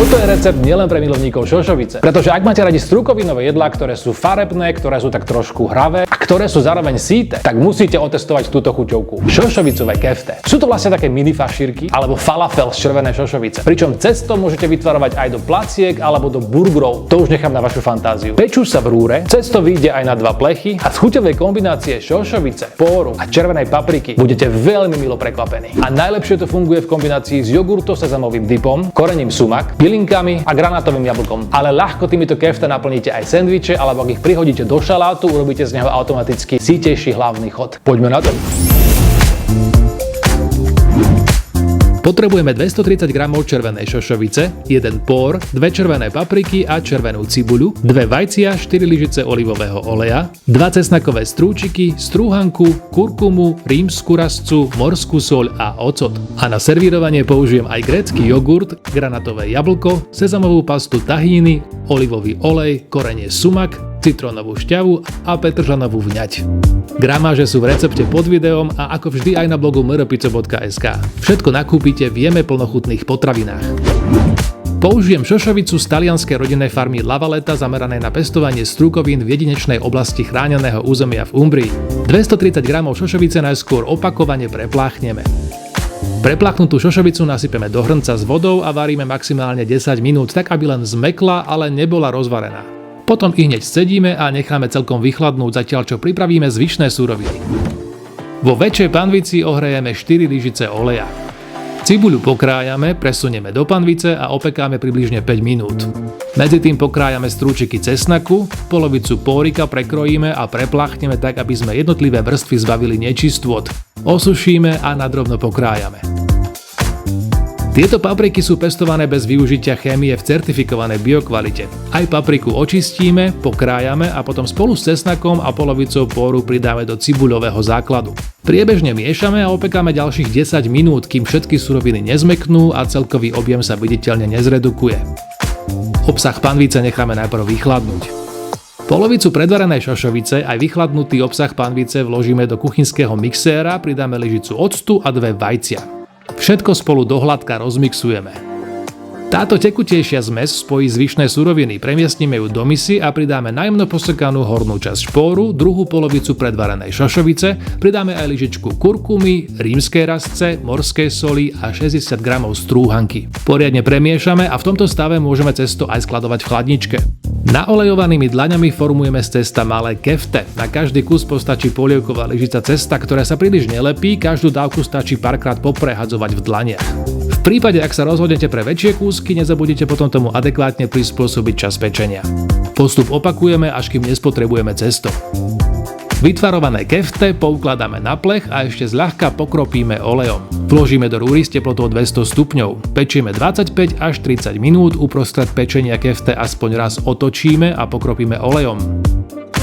Toto je recept nielen pre milovníkov šošovice, pretože ak máte radi strukovinové jedlá, ktoré sú farebné, ktoré sú tak trošku hravé a ktoré sú zároveň síte, tak musíte otestovať túto chuťovku. Šošovicové kefte. Sú to vlastne také mini fašírky alebo falafel z červenej šošovice. Pričom cesto môžete vytvarovať aj do placiek alebo do burgerov. To už nechám na vašu fantáziu. Pečú sa v rúre, cesto vyjde aj na 2 plechy a z chuťovej kombinácie šošovice, póru a červenej papriky budete veľmi milo prekvapení. A najlepšie to funguje v kombinácii s jogurto-sezamovým dipom, korením sumak, bylinkami a granátovým jablkom. Ale ľahko týmito kefte naplníte aj sendviče, alebo ak ich prihodíte do šalátu, urobíte z neho automaticky sítejší hlavný chod. Poďme na to. Potrebujeme 230 g červenej šošovice, 1 pór, 2 červené papriky a červenú cibuľu, 2 vajcia, 4 lyžice olivového oleja, 2 cesnakové strúčiky, strúhanku, kurkumu, rímsku rastcu, morskú soľ a ocot. A na servírovanie použijem aj grécky jogurt, granatové jablko, sezamovú pastu tahíny, olivový olej, korenie sumak, citrónovú šťavu a petržlenovú vňať. Gramáže sú v recepte pod videom a ako vždy aj na blogu mrpico.sk. Všetko nakúpite v jeme plnochutných potravinách. Použijem šošovicu z talianskej rodinnej farmy La Valletta zameranej na pestovanie strukovín v jedinečnej oblasti chráneného územia v Umbrii. 230 g šošovice najskôr opakovane prepláchneme. Prepláchnutú šošovicu nasypeme do hrnca s vodou a varíme maximálne 10 minút, tak aby len zmekla, ale nebola rozvarená. Potom ich hneď scedíme a necháme celkom vychladnúť, zatiaľ čo pripravíme zvyšné suroviny. Vo väčšej panvici ohrejeme 4 lyžice oleja. Cibuľu pokrájame, presunieme do panvice a opekáme približne 5 minút. Medzi tým pokrájame strúčiky cesnaku, polovicu pórika prekrojíme a prepláchneme tak, aby sme jednotlivé vrstvy zbavili nečistôt. Osušíme a nadrobno pokrájame. Tieto papriky sú pestované bez využitia chémie v certifikovanej biokvalite. Aj papriku očistíme, pokrájame a potom spolu s cesnakom a polovicou póru pridáme do cibuľového základu. Priebežne miešame a opekáme ďalších 10 minút, kým všetky suroviny nezmeknú a celkový objem sa viditeľne nezredukuje. Obsah panvice necháme najprv vychladnúť. Polovicu predvarenej šošovice aj vychladnutý obsah panvice vložíme do kuchynského mixéra, pridáme lyžicu octu a 2 vajcia. Všetko spolu dohladka rozmixujeme. Táto tekutejšia zmes spojí zvyšné suroviny, premiestnime ju do misy a pridáme najemno posekanú hornú časť špóru, druhú polovicu predvarenej šošovice, pridáme aj lyžičku kurkumy, rímskej rastce, morskej soli a 60 g strúhanky. Poriadne premiešame a v tomto stave môžeme cesto aj skladovať v chladničke. Naolejovanými dlaňami formujeme z cesta malé kefte. Na každý kus postačí polievková lyžica cesta, ktorá sa príliš nelepí, každú dávku stačí párkrát poprehadzovať v dlaniach. V prípade, ak sa rozhodnete pre väčšie kúsky, nezabudnite potom tomu adekvátne prispôsobiť čas pečenia. Postup opakujeme, až kým nespotrebujeme cesto. Vytvarované kefte poukladáme na plech a ešte zľahka pokropíme olejom. Vložíme do rúry s teplotou 200 stupňov. Pečieme 25 až 30 minút, uprostred pečenia kefte aspoň raz otočíme a pokropíme olejom.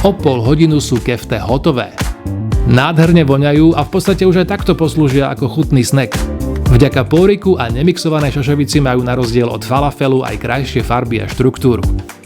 O pol hodinu sú kefte hotové. Nádherne voňajú a v podstate už aj takto poslúžia ako chutný snack. Vďaka póriku a nemixovanej šošovici majú na rozdiel od falafelu aj krajšie farby a štruktúru.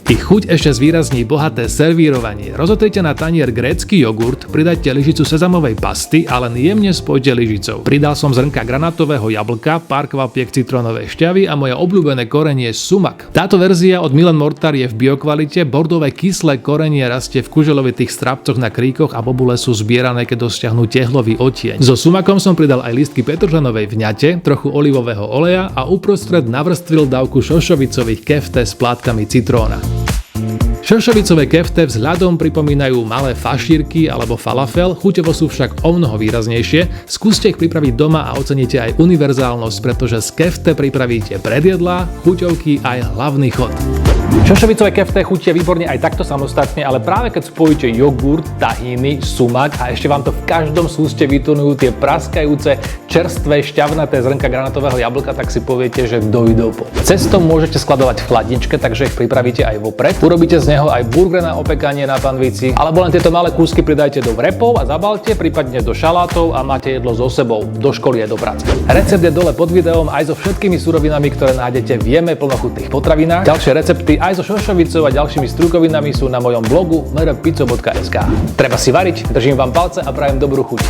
Ich chuť ešte zvýrazní bohaté servírovanie. Rozotrite na tanier grécky jogurt, pridajte lyžicu sezamovej pasty a len jemne spojte lyžicou. Pridal som zrnka granátového jablka, pár kvapiek citrónovej šťavy a moje obľúbené korenie sumak. Táto verzia od Milan Mortar je v biokvalite, bordové kyslé korenie rastie v kuželovitých strapcoch na kríkoch a bobule sú zbierané, keď dosiahnu tehlový odtieň. So sumakom som pridal aj lístky petržlenovej vňate, trochu olivového oleja a uprostred navrstvil dávku šošovicových kefte s plátkami citróna. Šošovicové kefte vzhľadom pripomínajú malé fašírky alebo falafel, chuťovo sú však omnoho výraznejšie. Skúste ich pripraviť doma a oceníte aj univerzálnosť, pretože z kefte pripravíte predjedlá, chuťovky aj hlavný chod. Šošovicové kefte chutia výborne aj takto samostatne, ale práve keď spojíte jogurt, tahíny, sumak a ešte vám to v každom súste vytunujú tie praskajúce, čerstvé, šťavnaté zrnka granátového jablka, tak si poviete, že dojdopo. Cesto môžete skladovať v chladničke, takže ich pripravíte aj vopred. Urobíte z neho aj burger na opekanie na panvici, alebo len tieto malé kúsky pridajte do wrapov a zabalte, prípadne do šalátov a máte jedlo so sebou, do školy aj do práce. Recept je dole pod videom aj so všetkými surovinami, ktoré nájdete v jeme plnochutných potravinách. Ďalšie recepty aj so šošovicou a ďalšími strukovinami sú na mojom blogu mrpico.sk. Treba si variť, držím vám palce a prajem dobrú chuť.